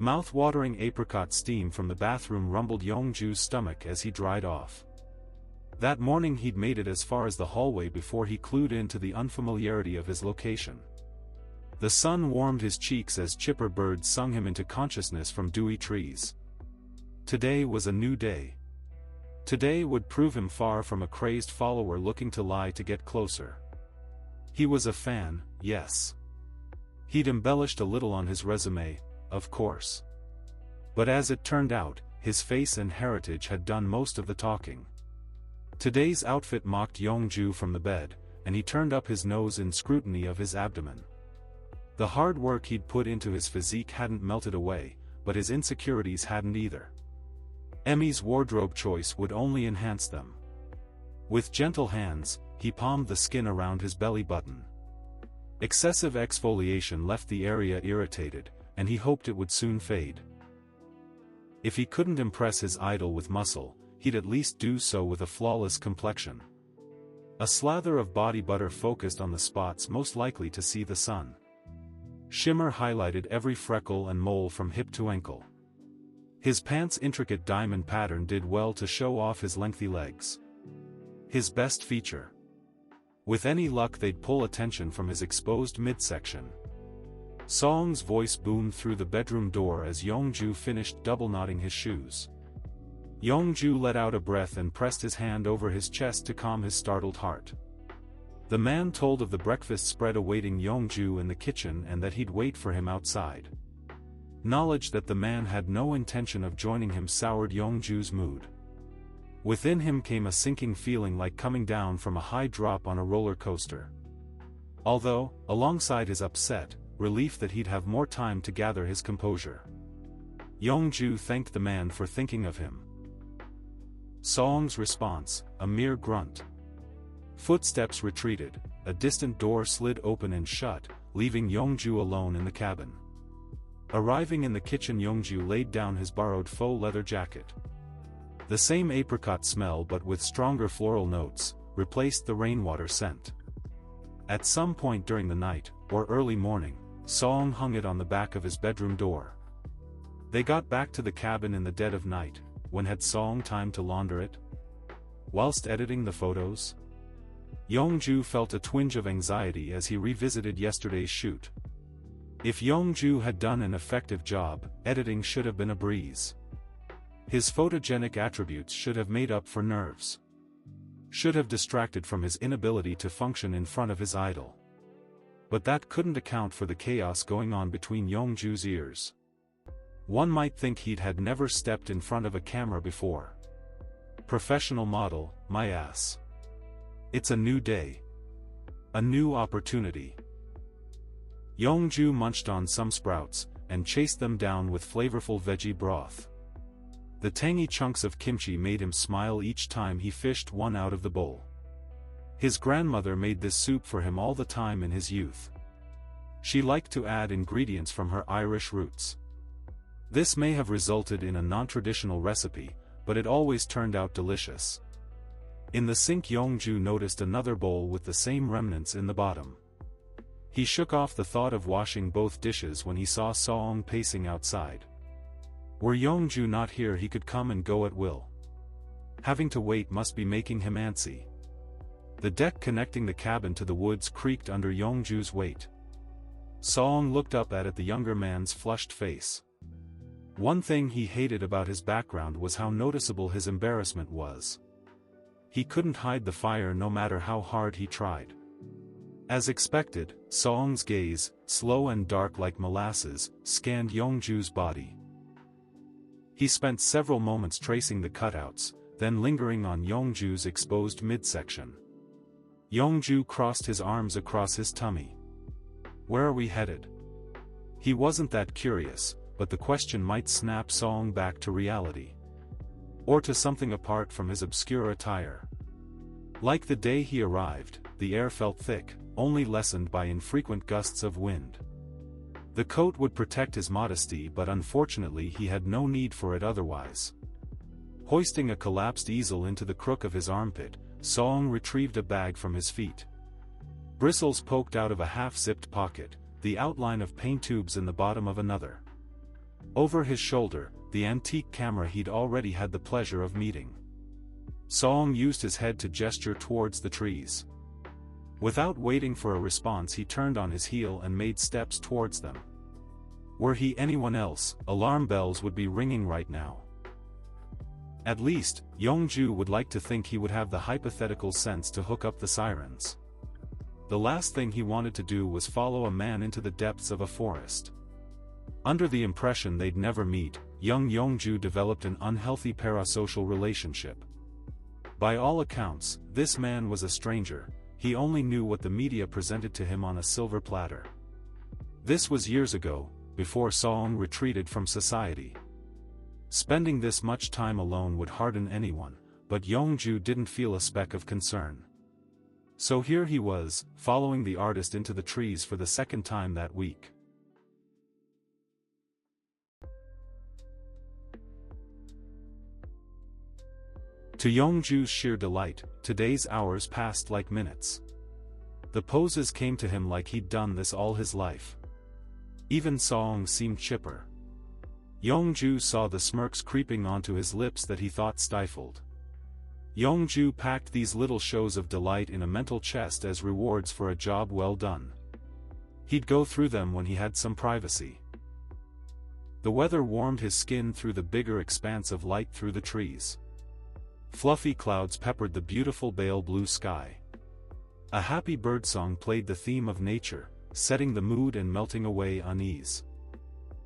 Mouth-watering apricot steam from the bathroom rumbled Yongju's stomach as he dried off. That morning he'd made it as far as the hallway before he clued in to the unfamiliarity of his location. The sun warmed his cheeks as chipper birds sung him into consciousness from dewy trees. Today was a new day. Today would prove him far from a crazed follower looking to lie to get closer. He was a fan, yes. He'd embellished a little on his resume, of course. But as it turned out, his face and heritage had done most of the talking. Today's outfit mocked Yongju from the bed, and he turned up his nose in scrutiny of his abdomen. The hard work he'd put into his physique hadn't melted away, but his insecurities hadn't either. Emmy's wardrobe choice would only enhance them. With gentle hands, he palmed the skin around his belly button. Excessive exfoliation left the area irritated, and he hoped it would soon fade. If he couldn't impress his idol with muscle, he'd at least do so with a flawless complexion. A slather of body butter focused on the spots most likely to see the sun. Shimmer highlighted every freckle and mole from hip to ankle. His pants' intricate diamond pattern did well to show off his lengthy legs. His best feature. With any luck they'd pull attention from his exposed midsection. Song's voice boomed through the bedroom door as Yongju finished double-knotting his shoes. Yongju let out a breath and pressed his hand over his chest to calm his startled heart. The man told of the breakfast spread awaiting Yongju in the kitchen and that he'd wait for him outside. Knowledge that the man had no intention of joining him soured Yongju's mood. Within him came a sinking feeling like coming down from a high drop on a roller coaster. Although, alongside his upset, relief that he'd have more time to gather his composure. Yongju thanked the man for thinking of him. Song's response, a mere grunt. Footsteps retreated, a distant door slid open and shut, leaving Yongju alone in the cabin. Arriving in the kitchen, Yongju laid down his borrowed faux leather jacket. The same apricot smell but with stronger floral notes, replaced the rainwater scent. At some point during the night, or early morning, Song hung it on the back of his bedroom door. They got back to the cabin in the dead of night. When had Song time to launder it? Whilst editing the photos? Yongju felt a twinge of anxiety as he revisited yesterday's shoot. If Yongju had done an effective job, editing should have been a breeze. His photogenic attributes should have made up for nerves. Should have distracted from his inability to function in front of his idol. But that couldn't account for the chaos going on between Yongju's ears. One might think he'd had never stepped in front of a camera before. Professional model, my ass. It's a new day. A new opportunity. Yongju munched on some sprouts, and chased them down with flavorful veggie broth. The tangy chunks of kimchi made him smile each time he fished one out of the bowl. His grandmother made this soup for him all the time in his youth. She liked to add ingredients from her Irish roots. This may have resulted in a non-traditional recipe, but it always turned out delicious. In the sink, Yongju noticed another bowl with the same remnants in the bottom. He shook off the thought of washing both dishes when he saw Song pacing outside. Were Yongju not here, he could come and go at will. Having to wait must be making him antsy. The deck connecting the cabin to the woods creaked under Yongju's weight. Song looked up at the younger man's flushed face. One thing he hated about his background was how noticeable his embarrassment was. He couldn't hide the fire no matter how hard he tried. As expected, Song's gaze, slow and dark like molasses, scanned Yongju's body. He spent several moments tracing the cutouts, then lingering on Yongju's exposed midsection. Yongju crossed his arms across his tummy. Where are we headed? He wasn't that curious, but the question might snap Song back to reality. Or to something apart from his obscure attire. Like the day he arrived, the air felt thick, only lessened by infrequent gusts of wind. The coat would protect his modesty, but unfortunately he had no need for it otherwise. Hoisting a collapsed easel into the crook of his armpit, Song retrieved a bag from his feet. Bristles poked out of a half-zipped pocket, the outline of paint tubes in the bottom of another. Over his shoulder, the antique camera he'd already had the pleasure of meeting. Song used his head to gesture towards the trees. Without waiting for a response, he turned on his heel and made steps towards them. Were he anyone else, alarm bells would be ringing right now. At least, Yongju would like to think he would have the hypothetical sense to hook up the sirens. The last thing he wanted to do was follow a man into the depths of a forest. Under the impression they'd never meet, young Yongju developed an unhealthy parasocial relationship. By all accounts, this man was a stranger. He only knew what the media presented to him on a silver platter. This was years ago, before Song retreated from society. Spending this much time alone would harden anyone, but Yongju didn't feel a speck of concern. So here he was, following the artist into the trees for the second time that week. To Yongju's sheer delight, today's hours passed like minutes. The poses came to him like he'd done this all his life. Even Song seemed chipper. Yongju saw the smirks creeping onto his lips that he thought stifled. Yongju packed these little shows of delight in a mental chest as rewards for a job well done. He'd go through them when he had some privacy. The weather warmed his skin through the bigger expanse of light through the trees. Fluffy clouds peppered the beautiful pale blue sky. A happy birdsong played the theme of nature, setting the mood and melting away unease.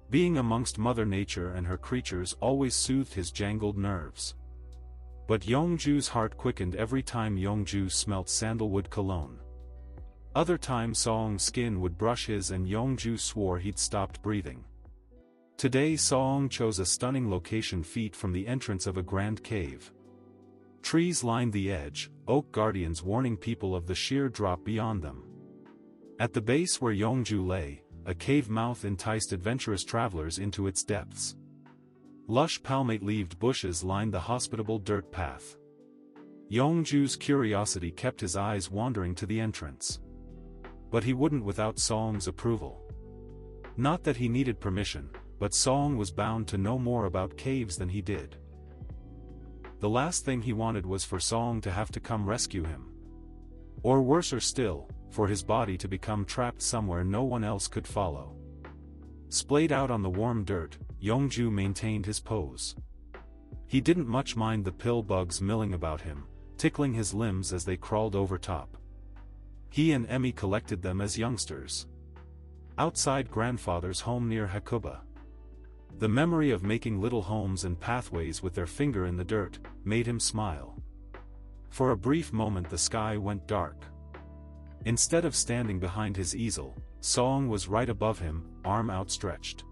Being amongst Mother Nature and her creatures always soothed his jangled nerves. But Yongju's heart quickened every time Yongju smelt sandalwood cologne. Other times Song's skin would brush his and Yongju swore he'd stopped breathing. Today Song chose a stunning location feet from the entrance of a grand cave. Trees lined the edge, oak guardians warning people of the sheer drop beyond them. At the base where Yongju lay, a cave mouth enticed adventurous travelers into its depths. Lush palmate-leaved bushes lined the hospitable dirt path. Yongju's curiosity kept his eyes wandering to the entrance. But he wouldn't without Song's approval. Not that he needed permission, but Song was bound to know more about caves than he did. The last thing he wanted was for Song to have to come rescue him. Or worser still, for his body to become trapped somewhere no one else could follow. Splayed out on the warm dirt, Yongju maintained his pose. He didn't much mind the pill bugs milling about him, tickling his limbs as they crawled over top. He and Emmy collected them as youngsters. Outside grandfather's home near Hakuba. The memory of making little homes and pathways with their finger in the dirt made him smile. For a brief moment the sky went dark. Instead of standing behind his easel, Song was right above him, arm outstretched.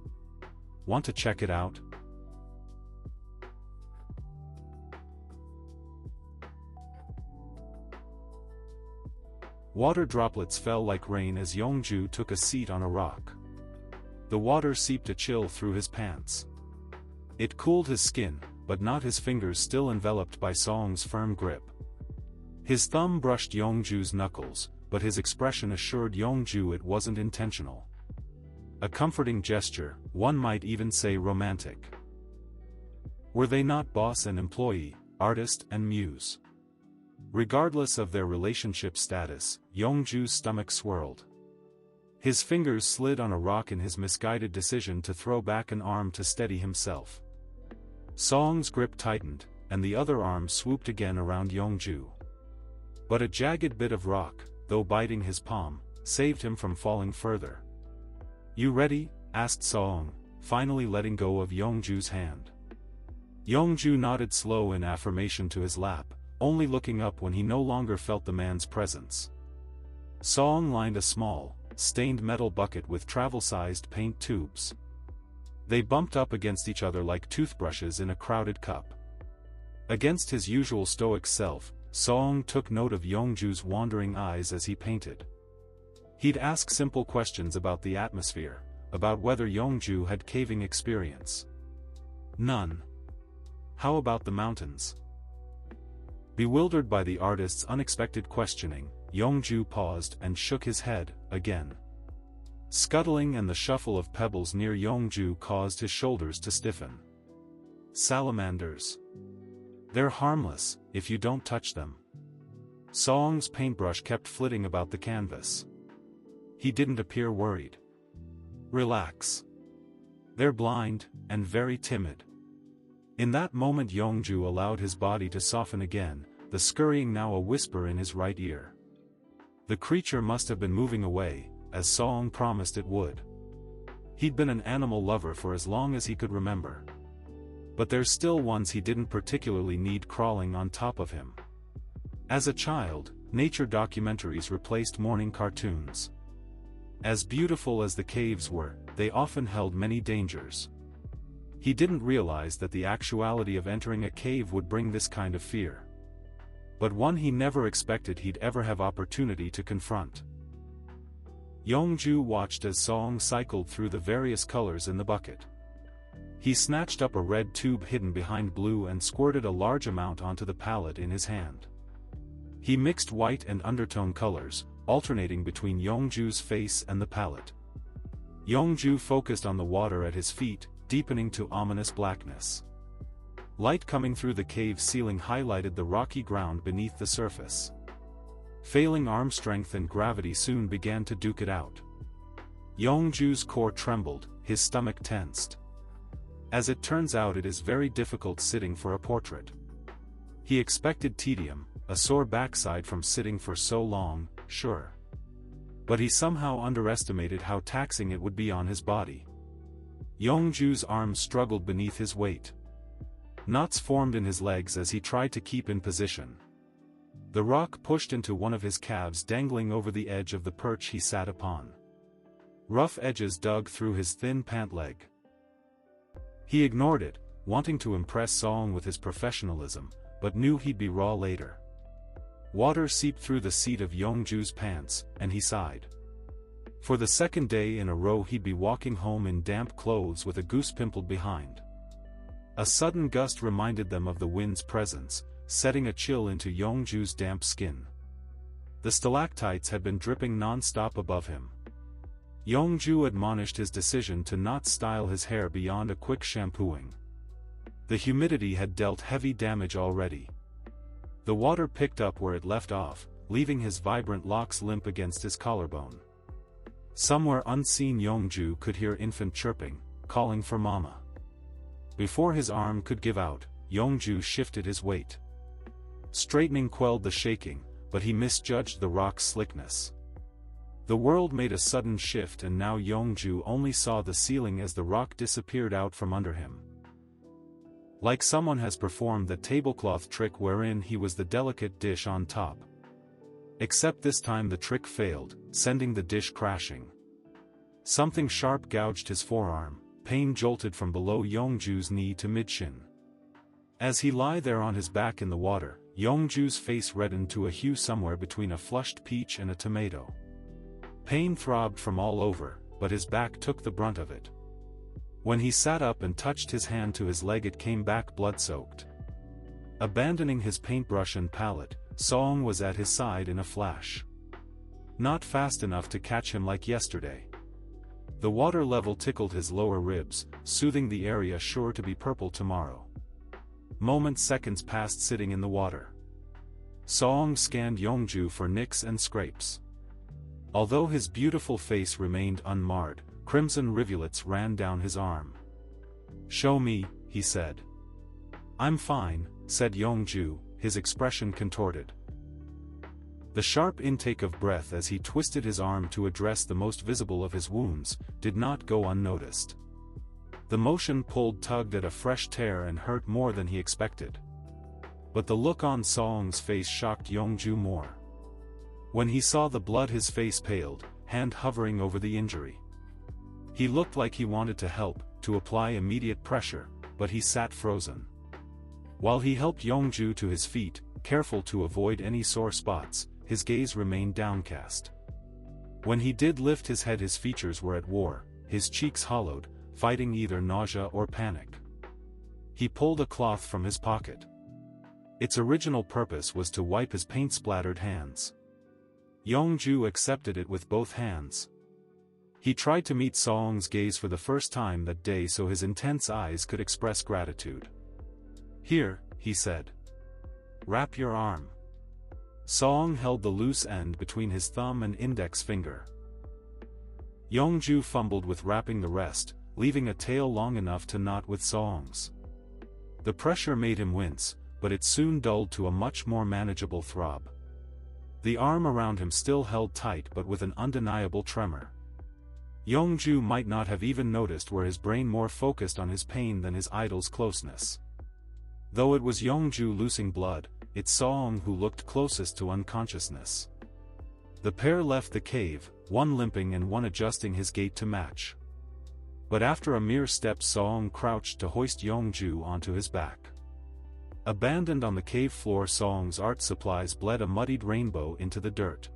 Want to check it out? Water droplets fell like rain as Yongju took a seat on a rock. The water seeped a chill through his pants. It cooled his skin, but not his fingers still enveloped by Song's firm grip. His thumb brushed Yongju's knuckles, but his expression assured Yongju it wasn't intentional. A comforting gesture, one might even say romantic. Were they not boss and employee, artist and muse? Regardless of their relationship status, Yongju's stomach swirled. His fingers slid on a rock in his misguided decision to throw back an arm to steady himself. Song's grip tightened, and the other arm swooped again around Yongju. But a jagged bit of rock, though biting his palm, saved him from falling further. "You ready?" asked Song, finally letting go of Yongju's hand. Yongju nodded slow in affirmation to his lap, only looking up when he no longer felt the man's presence. Song lined a small, stained metal bucket with travel-sized paint tubes. They bumped up against each other like toothbrushes in a crowded cup. Against his usual stoic self, Song took note of Yongju's wandering eyes as he painted. He'd ask simple questions about the atmosphere, about whether Yongju had caving experience. None. How about the mountains? Bewildered by the artist's unexpected questioning, Yongju paused and shook his head, again. Scuttling and the shuffle of pebbles near Yongju caused his shoulders to stiffen. Salamanders. They're harmless, if you don't touch them. Song's paintbrush kept flitting about the canvas. He didn't appear worried. Relax. They're blind, and very timid. In that moment Yongju allowed his body to soften again, the scurrying now a whisper in his right ear. The creature must have been moving away, as Song promised it would. He'd been an animal lover for as long as he could remember. But there's still ones he didn't particularly need crawling on top of him. As a child, nature documentaries replaced morning cartoons. As beautiful as the caves were, they often held many dangers. He didn't realize that the actuality of entering a cave would bring this kind of fear. But one he never expected he'd ever have opportunity to confront. Yongju watched as Song cycled through the various colors in the bucket. He snatched up a red tube hidden behind blue and squirted a large amount onto the palette in his hand. He mixed white and undertone colors, alternating between Yongju's face and the palette. Yongju focused on the water at his feet, deepening to ominous blackness. Light coming through the cave ceiling highlighted the rocky ground beneath the surface. Failing arm strength and gravity soon began to duke it out. Yongju's core trembled, his stomach tensed. As it turns out, it is very difficult sitting for a portrait. He expected tedium, a sore backside from sitting for so long, sure. But he somehow underestimated how taxing it would be on his body. Yongju's arms struggled beneath his weight. Knots formed in his legs as he tried to keep in position. The rock pushed into one of his calves, dangling over the edge of the perch he sat upon. Rough edges dug through his thin pant leg. He ignored it, wanting to impress Song with his professionalism, but knew he'd be raw later. Water seeped through the seat of Yongju's pants, and he sighed. For the second day in a row he'd be walking home in damp clothes with a goose pimpled behind. A sudden gust reminded them of the wind's presence, setting a chill into Yongju's damp skin. The stalactites had been dripping non-stop above him. Yongju admonished his decision to not style his hair beyond a quick shampooing. The humidity had dealt heavy damage already. The water picked up where it left off, leaving his vibrant locks limp against his collarbone. Somewhere unseen Yongju could hear infant chirping, calling for mama. Before his arm could give out, Yongju shifted his weight. Straightening quelled the shaking, but he misjudged the rock's slickness. The world made a sudden shift, and now Yongju only saw the ceiling as the rock disappeared out from under him. Like someone has performed the tablecloth trick wherein he was the delicate dish on top. Except this time the trick failed, sending the dish crashing. Something sharp gouged his forearm, pain jolted from below Yongju's knee to mid-shin. As he lay there on his back in the water, Yongju's face reddened to a hue somewhere between a flushed peach and a tomato. Pain throbbed from all over, but his back took the brunt of it. When he sat up and touched his hand to his leg, it came back blood-soaked. Abandoning his paintbrush and palette, Song was at his side in a flash. Not fast enough to catch him like yesterday. The water level tickled his lower ribs, soothing the area sure to be purple tomorrow. Seconds passed sitting in the water. Song scanned Yongju for nicks and scrapes. Although his beautiful face remained unmarred, crimson rivulets ran down his arm. "Show me," he said. "I'm fine," said Yongju, his expression contorted. The sharp intake of breath as he twisted his arm to address the most visible of his wounds, did not go unnoticed. The motion tugged at a fresh tear and hurt more than he expected. But the look on Song's face shocked Yongju more. When he saw the blood, his face paled, hand hovering over the injury. He looked like he wanted to help, to apply immediate pressure, but he sat frozen. While he helped Yongju to his feet, careful to avoid any sore spots, his gaze remained downcast. When he did lift his head, his features were at war, his cheeks hollowed, fighting either nausea or panic. He pulled a cloth from his pocket. Its original purpose was to wipe his paint-splattered hands. Yongju accepted it with both hands. He tried to meet Song's gaze for the first time that day so his intense eyes could express gratitude. "Here," he said. "Wrap your arm." Song held the loose end between his thumb and index finger. Yongju fumbled with wrapping the rest, leaving a tail long enough to knot with Song's. The pressure made him wince, but it soon dulled to a much more manageable throb. The arm around him still held tight but with an undeniable tremor. Yongju might not have even noticed were his brain more focused on his pain than his idol's closeness. Though it was Yongju losing blood, it's Song who looked closest to unconsciousness. The pair left the cave, one limping and one adjusting his gait to match. But after a mere step Song crouched to hoist Yongju onto his back. Abandoned on the cave floor, Song's art supplies bled a muddied rainbow into the dirt.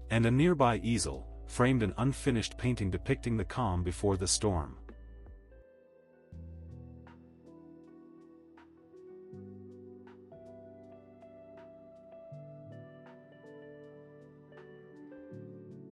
And a nearby easel framed an unfinished painting depicting the calm before the storm.